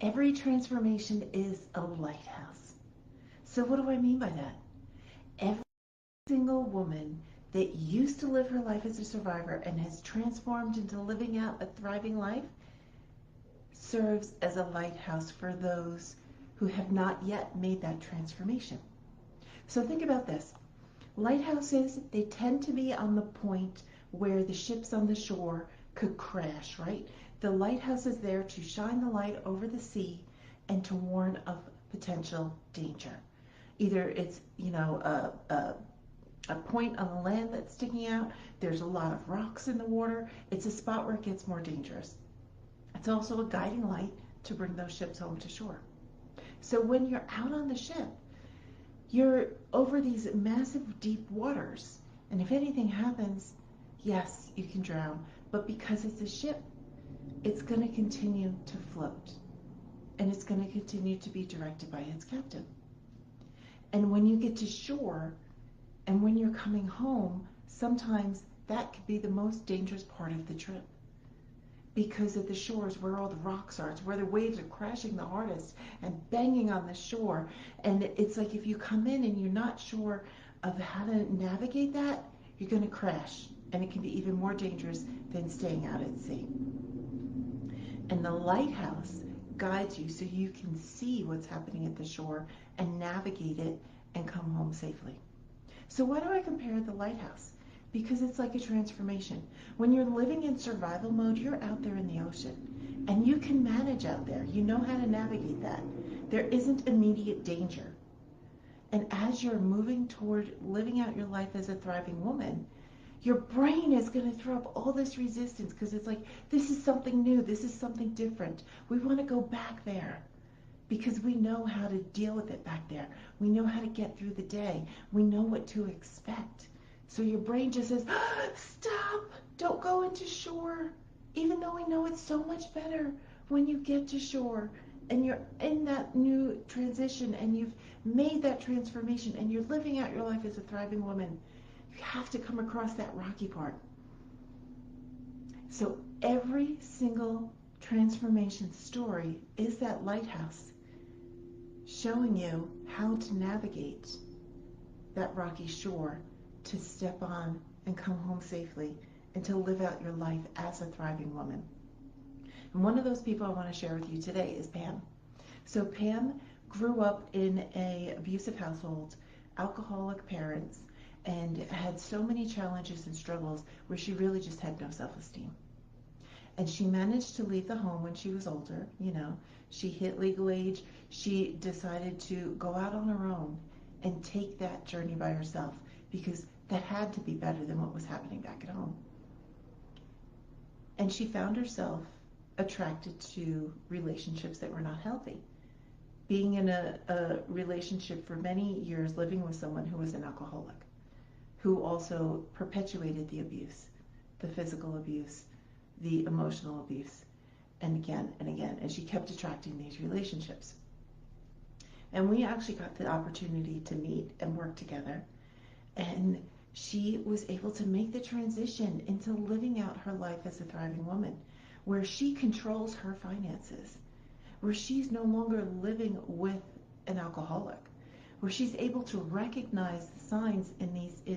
Every transformation is a lighthouse. So, what do I mean by that? Every single woman that used to live her life as a survivor and has transformed into living out a thriving life serves as a lighthouse for those who have not yet made that transformation. So, think about this. Lighthouses, they tend to be on the point where the ships on the shore could crash, right? The lighthouse is there to shine the light over the sea and to warn of potential danger. Either it's, a point on the land that's sticking out, there's a lot of rocks in the water, it's a spot where it gets more dangerous. It's also a guiding light to bring those ships home to shore. So when you're out on the ship, you're over these massive deep waters. And if anything happens, yes, you can drown. But because it's a ship, it's going to continue to float. And it's going to continue to be directed by its captain. And when you get to shore and when you're coming home, sometimes that could be the most dangerous part of the trip. Because at the shore is where all the rocks are. It's where the waves are crashing the hardest and banging on the shore. And it's like if you come in and you're not sure of how to navigate that, you're going to crash. And it can be even more dangerous than staying out at sea. And the lighthouse guides you so you can see what's happening at the shore and navigate it and come home safely. So why do I compare the lighthouse? Because it's like a transformation. When you're living in survival mode, you're out there in the ocean and you can manage out there. You know how to navigate that. There isn't immediate danger. And as you're moving toward living out your life as a thriving woman, your brain is going to throw up all this resistance because it's like, this is something new. This is something different. We want to go back there because we know how to deal with it back there. We know how to get through the day. We know what to expect. So your brain just says, stop, don't go into shore. Even though we know it's so much better when you get to shore and you're in that new transition and you've made that transformation and you're living out your life as a thriving woman, you have to come across that rocky part. So every single transformation story is that lighthouse showing you how to navigate that rocky shore to step on and come home safely and to live out your life as a thriving woman. And one of those people I want to share with you today is Pam. So Pam grew up in an abusive household, alcoholic parents, and had so many challenges and struggles where she really just had no self-esteem. And she managed to leave the home when she was older. She hit legal age. She decided to go out on her own and take that journey by herself because that had to be better than what was happening back at home. And she found herself attracted to relationships that were not healthy. Being in a relationship for many years, living with someone who was an alcoholic, who also perpetuated the abuse, the physical abuse, the emotional abuse, and again and again. And she kept attracting these relationships. And we actually got the opportunity to meet and work together. And she was able to make the transition into living out her life as a thriving woman, where she controls her finances, where she's no longer living with an alcoholic, where she's able to recognize the signs in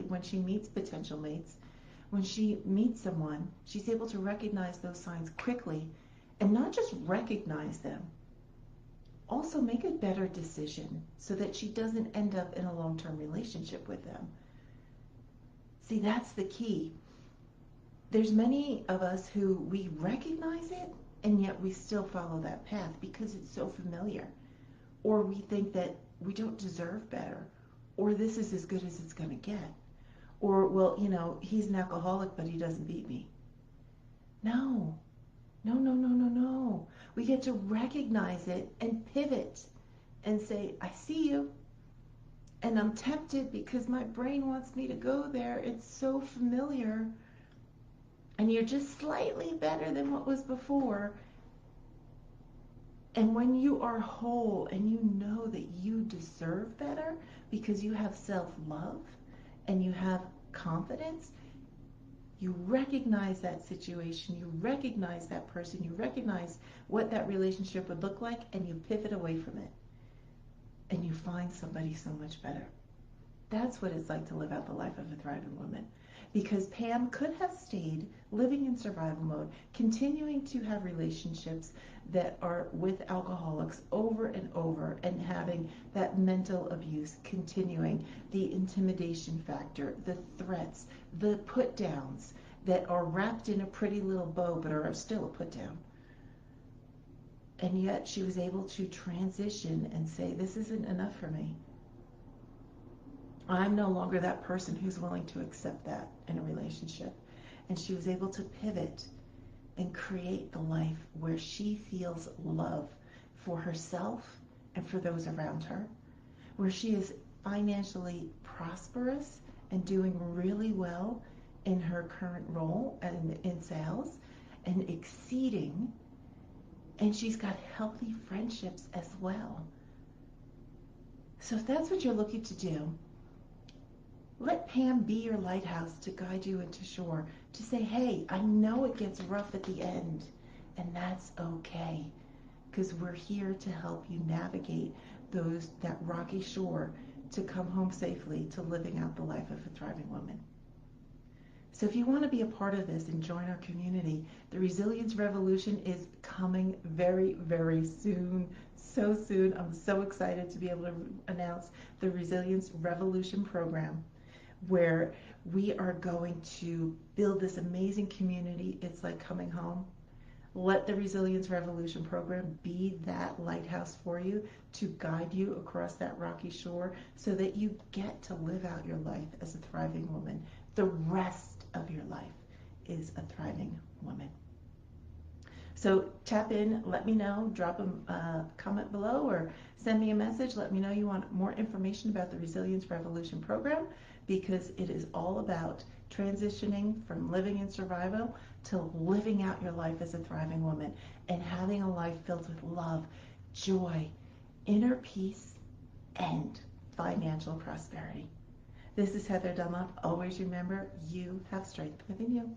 when she meets potential mates, when she meets someone, she's able to recognize those signs quickly and not just recognize them, also make a better decision so that she doesn't end up in a long-term relationship with them. See, that's the key. There's many of us who we recognize it and yet we still follow that path because it's so familiar. Or we think that we don't deserve better, or this is as good as it's going to get. Or, well, he's an alcoholic, but he doesn't beat me. No, no, no, no, no, no. We get to recognize it and pivot and say, I see you. And I'm tempted because my brain wants me to go there. It's so familiar. And you're just slightly better than what was before. And when you are whole and you know that you deserve better because you have self-love and you have confidence, You recognize that situation, you recognize that person, you recognize what that relationship would look like, and you pivot away from it. And you find somebody so much better. That's what it's like to live out the life of a thriving woman. Because Pam could have stayed living in survival mode, continuing to have relationships that are with alcoholics over and over, and having that mental abuse continuing, the intimidation factor, the threats, the put downs that are wrapped in a pretty little bow but are still a put down. And yet she was able to transition and say, this isn't enough for me. I'm no longer that person who's willing to accept that in a relationship. And she was able to pivot and create the life where she feels love for herself and for those around her, where she is financially prosperous and doing really well in her current role and in sales and exceeding, and she's got healthy friendships as well. So if that's what you're looking to do, let Pam be your lighthouse to guide you into shore, to say, hey, I know it gets rough at the end, and that's okay, because we're here to help you navigate that rocky shore to come home safely to living out the life of a thriving woman. So if you want to be a part of this and join our community, the Resilience Revolution is coming very, very soon. So soon. I'm so excited to be able to announce the Resilience Revolution program, where we are going to build this amazing community. It's like coming home. Let the Resilience Revolution program be that lighthouse for you to guide you across that rocky shore so that you get to live out your life as a thriving woman. The rest of your life is a thriving woman. So tap in, let me know, drop a comment below or send me a message. Let me know you want more information about the Resilience Revolution program, because it is all about transitioning from living in survival to living out your life as a thriving woman and having a life filled with love, joy, inner peace, and financial prosperity. This is Heather Dunlop. Always remember, you have strength within you.